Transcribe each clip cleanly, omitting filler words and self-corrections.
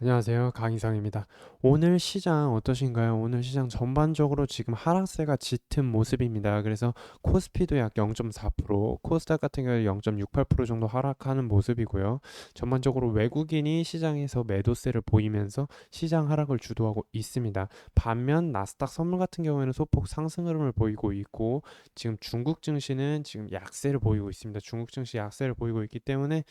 안녕하세요. 강희성입니다. 오늘 시장 어떠신가요? 오늘 시장 전반적으로 지금 하락세가 짙은 모습입니다. 그래서 코스피도 약 0.4%, 코스닥 같은 경우에 0.68% 정도 하락하는 모습이고요. 전반적으로 외국인이 시장에서 매도세를 보이면서 시장 하락을 주도하고 있습니다. 반면 나스닥 선물 같은 경우에는 소폭 상승 흐름을 보이고 있고, 지금 중국 증시는 지금 약세를 보이고 있습니다. 중국 증시 약세를 보이고 있기 때문에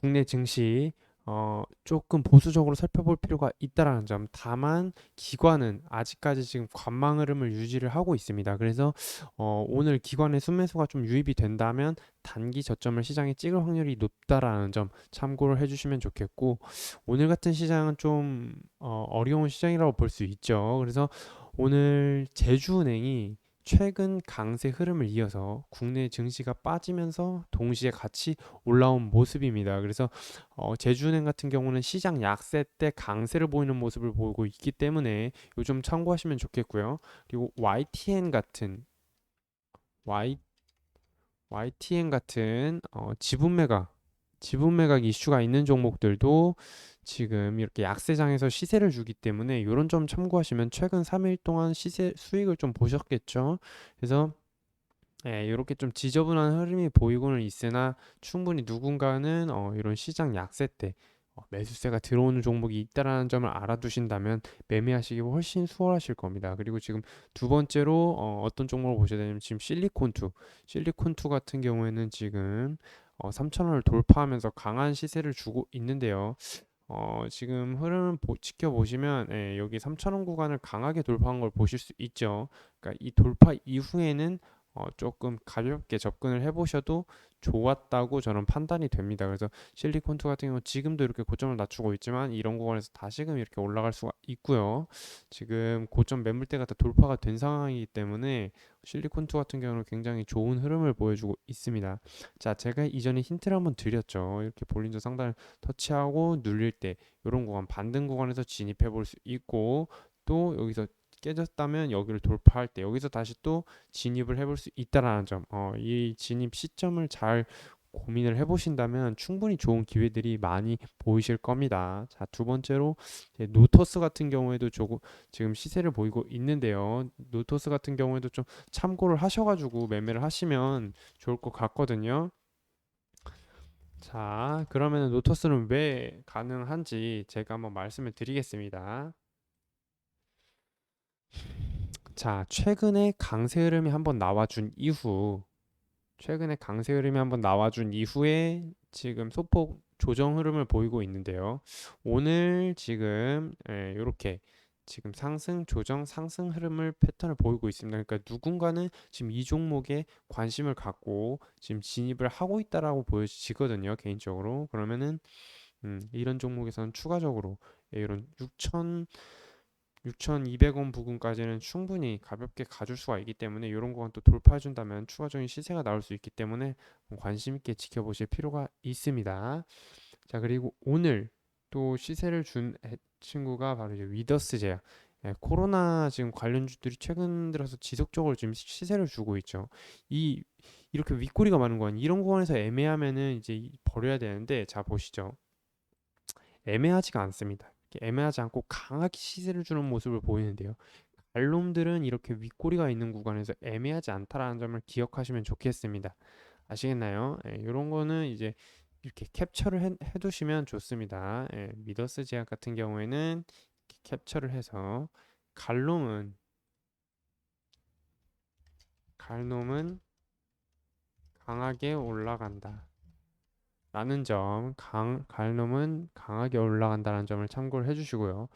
국내 증시 조금 보수적으로 살펴볼 필요가 있다라는 점. 다만 기관은 아직까지 지금 관망 흐름을 유지를 하고 있습니다. 그래서 오늘 기관의 순매수가 좀 유입이 된다면 단기 저점을 시장에 찍을 확률이 높다라는 점 참고를 해주시면 좋겠고, 오늘 같은 시장은 좀 어려운 시장이라고 볼 수 있죠. 그래서 오늘 제주은행이 최근 강세 흐름을 이어서 국내 증시가 빠지면서 동시에 같이 올라온 모습입니다. 그래서 제주은행 같은 경우는 시장 약세 때 강세를 보이는 모습을 보이고 있기 때문에 요즘 참고하시면 좋겠고요. 그리고 Y, YTN 같은 지분 매각 이슈가 있는 종목들도 지금 이렇게 약세장에서 시세를 주기 때문에 이런 점 참고하시면 최근 3일 동안 시세 수익을 좀 보셨겠죠. 그래서 이렇게 좀 지저분한 흐름이 보이고는 있으나 충분히 누군가는 이런 시장 약세 때 매수세가 들어오는 종목이 있다라는 점을 알아두신다면 매매하시기 훨씬 수월하실 겁니다. 그리고 지금 두 번째로 어떤 종목을 보셔야 되냐면 지금 실리콘투 같은 경우에는 지금 3,000원을 돌파하면서 강한 시세를 주고 있는데요. 지금 흐름을 지켜보시면 여기 3,000원 구간을 강하게 돌파한 걸 보실 수 있죠. 그러니까 이 돌파 이후에는 조금 가볍게 접근을 해보셔도 좋았다고 저는 판단이 됩니다. 그래서 실리콘투 같은 경우 지금도 이렇게 고점을 낮추고 있지만 이런 구간에서 다시금 이렇게 올라갈 수가 있고요. 지금 고점 매물대가 다 돌파가 된 상황이기 때문에 실리콘투 같은 경우는 굉장히 좋은 흐름을 보여주고 있습니다. 자, 제가 이전에 힌트를 한번 드렸죠. 이렇게 볼린저 상단을 터치하고 눌릴 때 이런 구간 반등 구간에서 진입해 볼 수 있고, 또 여기서 깨졌다면 여기를 돌파할 때 여기서 다시 또 진입을 해볼 수 있다라는 점. 이 진입 시점을 잘 고민을 해보신다면 충분히 좋은 기회들이 많이 보이실 겁니다. 자, 두 번째로 노토스 같은 경우에도 조금 지금 시세를 보이고 있는데요. 노토스 같은 경우에도 좀 참고를 하셔가지고 매매를 하시면 좋을 것 같거든요. 자, 그러면 노토스는 왜 가능한지 제가 한번 말씀을 드리겠습니다. 자, 최근에 강세 흐름이 한번 나와준 이후에 지금 소폭 조정 흐름을 보이고 있는데요. 오늘 지금 이렇게 지금 상승, 조정, 상승 흐름을 패턴을 보이고 있습니다. 그러니까 누군가는 지금 이 종목에 관심을 갖고 지금 진입을 하고 있다라고 보여지거든요, 개인적으로. 그러면은 이런 종목에서는 추가적으로 이런 6,200원 부근까지는 충분히 가볍게 가줄 수가 있기 때문에 이런 거는 또 돌파해 준다면 추가적인 시세가 나올 수 있기 때문에 관심 있게 지켜보실 필요가 있습니다. 자, 그리고 오늘 또 시세를 준 친구가 바로 이제 위더스 제약. 코로나 지금 관련주들이 최근 들어서 지속적으로 지금 시세를 주고 있죠. 이 이렇게 윗꼬리가 많은 건 이런 구간에서 애매하면은 이제 버려야 되는데, 자 보시죠. 애매하지가 않습니다. 애매하지 않고 강하게 시세를 주는 모습을 보이는데요. 알놈들은 이렇게 윗꼬리가 있는 구간에서 애매하지 않다라는 점을 기억하시면 좋겠습니다. 아시겠나요? 이런 거는 이제 이렇게 캡처를 해두시면 좋습니다. 미더스 제약 같은 경우에는 캡처를 해서 갈놈은 갈놈은 강하게 올라간다. 라는 점, 갈놈은 강하게 올라간다는 점을 참고를 해주시고요.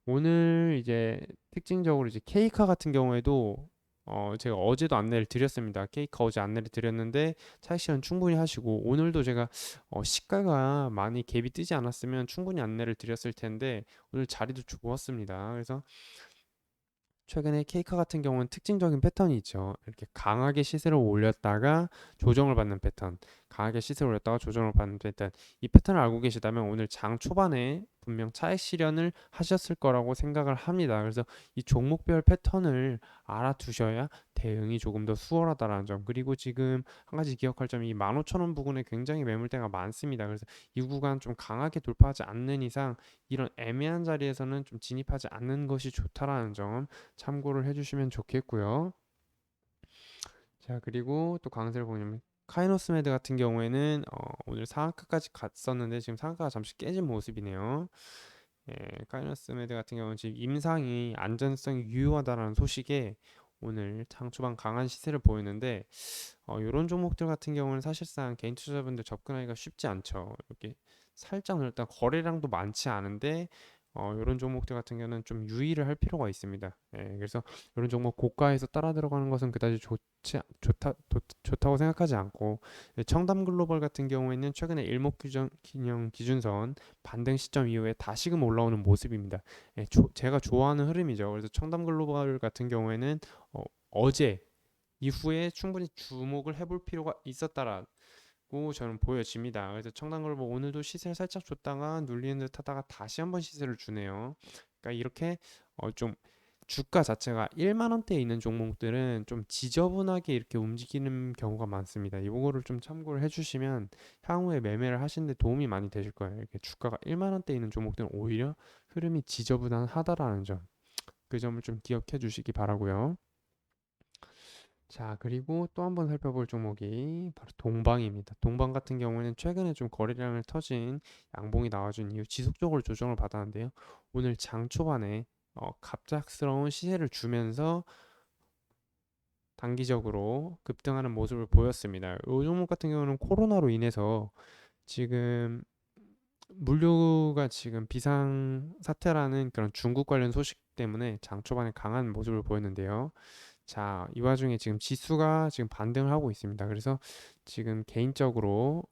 오늘 이제 특징적으로 이제 케이카 같은 경우에도 제가 어제도 안내를 드렸습니다. 케이카 어제 안내를 드렸는데 차익 실현 충분히 하시고, 오늘도 제가 시가가 많이 갭이 뜨지 않았으면 충분히 안내를 드렸을 텐데 오늘 자리도 좋았습니다. 그래서 최근에 케이카 같은 경우는 특징적인 패턴이 있죠. 이렇게 강하게 시세를 올렸다가 조정을 받는 패턴, 강하게 시세를 올렸다가 조정을 받는 패턴. 이 패턴을 알고 계시다면 오늘 장 초반에 분명 차익 실현을 하셨을 거라고 생각을 합니다. 그래서 이 종목별 패턴을 알아두셔야 대응이 조금 더 수월하다라는 점. 그리고 지금 한 가지 기억할 점이 이 15,000원 부근에 굉장히 매물대가 많습니다. 그래서 이 구간 좀 강하게 돌파하지 않는 이상 이런 애매한 자리에서는 좀 진입하지 않는 것이 좋다라는 점 참고를 해주시면 좋겠고요. 자, 그리고 또 강세를 보면 카이노스메드 같은 경우에는 오늘 상한가까지 갔었는데 지금 상한가가 잠시 깨진 모습이네요. 예, 카이노스메드 같은 경우는 지금 임상이 안전성이 유효하다는 소식에 오늘 장 초반 강한 시세를 보였는데 이런 종목들 같은 경우는 사실상 개인 투자자분들 접근하기가 쉽지 않죠. 이렇게 살짝 일단 거래량도 많지 않은데 이런 종목들 같은 경우는 좀 유의를 할 필요가 있습니다. 예, 그래서 이런 종목 고가에서 따라 들어가는 것은 그다지 좋다고 생각하지 않고 청담 글로벌 같은 경우에는 최근에 일목균형 기준선 반등 시점 이후에 다시금 올라오는 모습입니다. 예, 제가 좋아하는 흐름이죠. 그래서 청담 글로벌 같은 경우에는 어제 이후에 충분히 주목을 해볼 필요가 있었다라고 저는 보여집니다. 그래서 청담글보 오늘도 시세를 살짝 줬다가 눌리는 듯 하다가 다시 한번 시세를 주네요. 그러니까 이렇게 좀 주가 자체가 1만 원대에 있는 종목들은 좀 지저분하게 이렇게 움직이는 경우가 많습니다. 이거를 좀 참고를 해주시면 향후에 매매를 하시는데 도움이 많이 되실 거예요. 이렇게 주가가 1만 원대에 있는 종목들은 오히려 흐름이 지저분하다라는 점, 그 점을 좀 기억해 주시기 바라고요. 자, 그리고 또 한번 살펴볼 종목이 바로 동방입니다. 동방 같은 경우에는 최근에 좀 거래량을 터진 양봉이 나와준 이후 지속적으로 조정을 받았는데요. 오늘 장 초반에 갑작스러운 시세를 주면서 단기적으로 급등하는 모습을 보였습니다. 이 종목 같은 경우는 코로나로 인해서 지금 물류가 지금 비상 사태라는 그런 중국 관련 소식 때문에 장 초반에 강한 모습을 보였는데요. 자, 이 와중에 지금 지수가 지금 반등을 하고 있습니다. 그래서 지금 개인적으로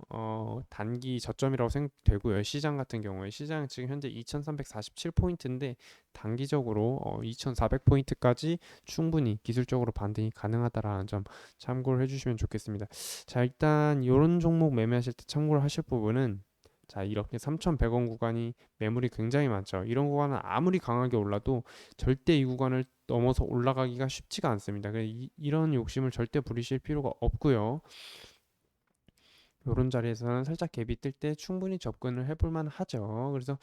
단기 저점이라고 생각되고요. 시장 같은 경우에 시장 지금 현재 2347포인트인데 단기적으로 2400포인트까지 충분히 기술적으로 반등이 가능하다라는 점 참고를 해주시면 좋겠습니다. 자, 일단 이런 종목 매매하실 때 참고를 하실 부분은 자, 이렇게 3,100원 구간이 매물이 굉장히 많죠. 이런 구간은 아무리 강하게 올라도 절대 이 구간을 넘어서 올라가기가 쉽지가 않습니다. 그래서 이런 욕심을 절대 부리실 필요가 없고요. 이런 자리에서는 살짝 갭이 뜰 때 충분히 접근을 해볼 만하죠. 그래서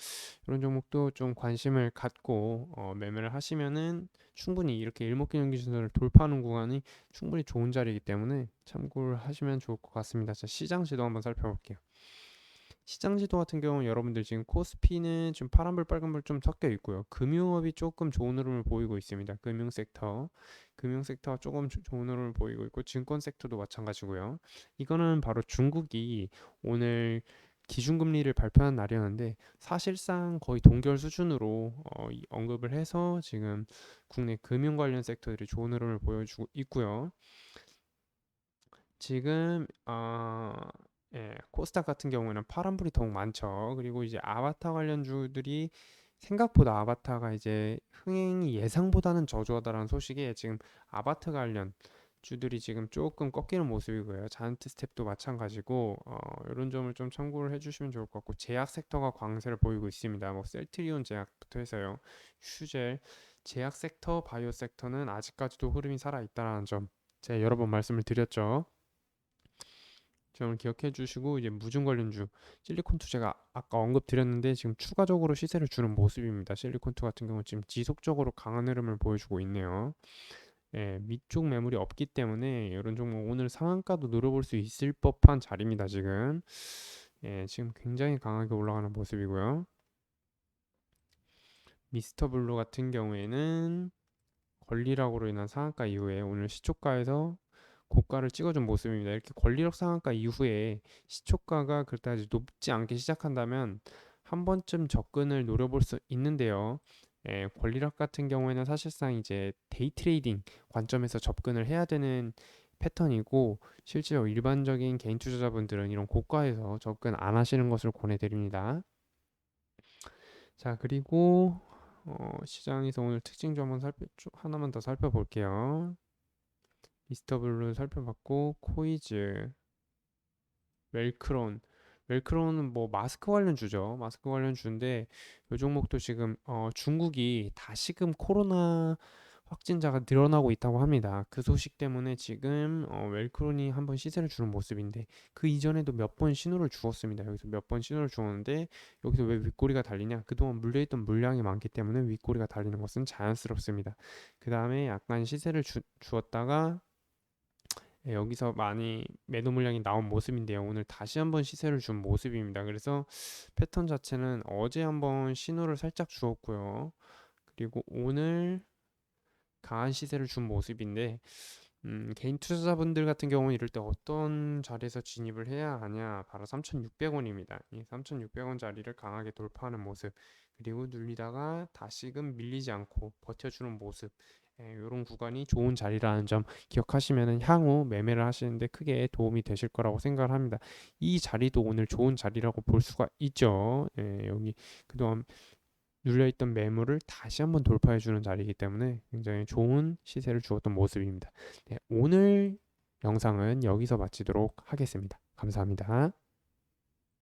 이런 종목도 좀 관심을 갖고 매매를 하시면은 충분히 이렇게 일목균형 기준선을 돌파하는 구간이 충분히 좋은 자리이기 때문에 참고를 하시면 좋을 것 같습니다. 자, 시장 지도 한번 살펴볼게요. 시장 지도 같은 경우는 여러분들 지금 코스피는 지금 파란불 빨간불 좀 섞여 있고요. 금융업이 조금 좋은 흐름을 보이고 있습니다. 금융 섹터가 조금 좋은 흐름을 보이고 있고 증권 섹터도 마찬가지고요. 이거는 바로 중국이 오늘 기준금리를 발표한 날이었는데 사실상 거의 동결 수준으로 언급을 해서 지금 국내 금융 관련 섹터들이 좋은 흐름을 보여주고 있고요. 지금 예, 코스닥 같은 경우에는 파란불이 더욱 많죠. 그리고 이제 아바타 관련주들이 생각보다 아바타가 이제 흥행이 예상보다는 저조하다는 소식에 지금 아바타 관련 주들이 지금 조금 꺾이는 모습이고요. 자이언트 스텝도 마찬가지고 이런 점을 좀 참고를 해주시면 좋을 것 같고 제약 섹터가 강세를 보이고 있습니다. 뭐 셀트리온 제약부터 해서요. 휴젤 제약 섹터, 바이오 섹터는 아직까지도 흐름이 살아 있다는 점 제가 여러 번 말씀을 드렸죠. 점을 기억해 주시고 이제 무중 관련주 실리콘투 제가 아까 언급드렸는데 지금 추가적으로 시세를 주는 모습입니다. 실리콘투 같은 경우는 지금 지속적으로 강한 흐름을 보여주고 있네요. 예, 밑쪽 매물이 없기 때문에 이런 종목 오늘 상한가도 노려볼 수 있을 법한 자리입니다. 지금 예, 지금 굉장히 강하게 올라가는 모습이고요. 미스터 블루 같은 경우에는 권리락으로 인한 상한가 이후에 오늘 시초가에서 고가를 찍어준 모습입니다. 이렇게 권리력 상한가 이후에 시초가가 그다지 높지 않게 시작한다면 한 번쯤 접근을 노려볼 수 있는데요. 권리력 같은 경우에는 사실상 이제 데이 트레이딩 관점에서 접근을 해야 되는 패턴이고 실제로 일반적인 개인 투자자분들은 이런 고가에서 접근 안 하시는 것을 권해드립니다. 자, 그리고 시장에서 오늘 특징 좀 한번 하나만 더 살펴볼게요. 미스터 블루 살펴봤고 코이즈, 웰크론 웰크로는 뭐 마스크 관련 주죠. 마스크 관련 주인데 이 종목도 지금 중국이 다시금 코로나 확진자가 늘어나고 있다고 합니다. 그 소식 때문에 지금 웰크론이 한번 시세를 주는 모습인데 그 이전에도 몇 번 신호를 주었습니다. 여기서 몇 번 신호를 주었는데 여기서 왜 윗꼬리가 달리냐? 그동안 물려있던 물량이 많기 때문에 윗꼬리가 달리는 것은 자연스럽습니다. 그 다음에 약간 시세를 주었다가 여기서 많이 매도 물량이 나온 모습인데요. 오늘 다시 한번 시세를 준 모습입니다. 그래서 패턴 자체는 어제 한번 신호를 살짝 주었고요. 그리고 오늘 강한 시세를 준 모습인데 개인 투자자분들 같은 경우는 이럴 때 어떤 자리에서 진입을 해야 하냐? 바로 3,600원입니다. 이 3,600원 자리를 강하게 돌파하는 모습, 그리고 눌리다가 다시금 밀리지 않고 버텨주는 모습, 이런 구간이 좋은 자리라는 점 기억하시면 향후 매매를 하시는데 크게 도움이 되실 거라고 생각을 합니다. 이 자리도 오늘 좋은 자리라고 볼 수가 있죠. 여기 그동안 눌려있던 매물을 다시 한번 돌파해주는 자리이기 때문에 굉장히 좋은 시세를 주었던 모습입니다. 네, 오늘 영상은 여기서 마치도록 하겠습니다. 감사합니다.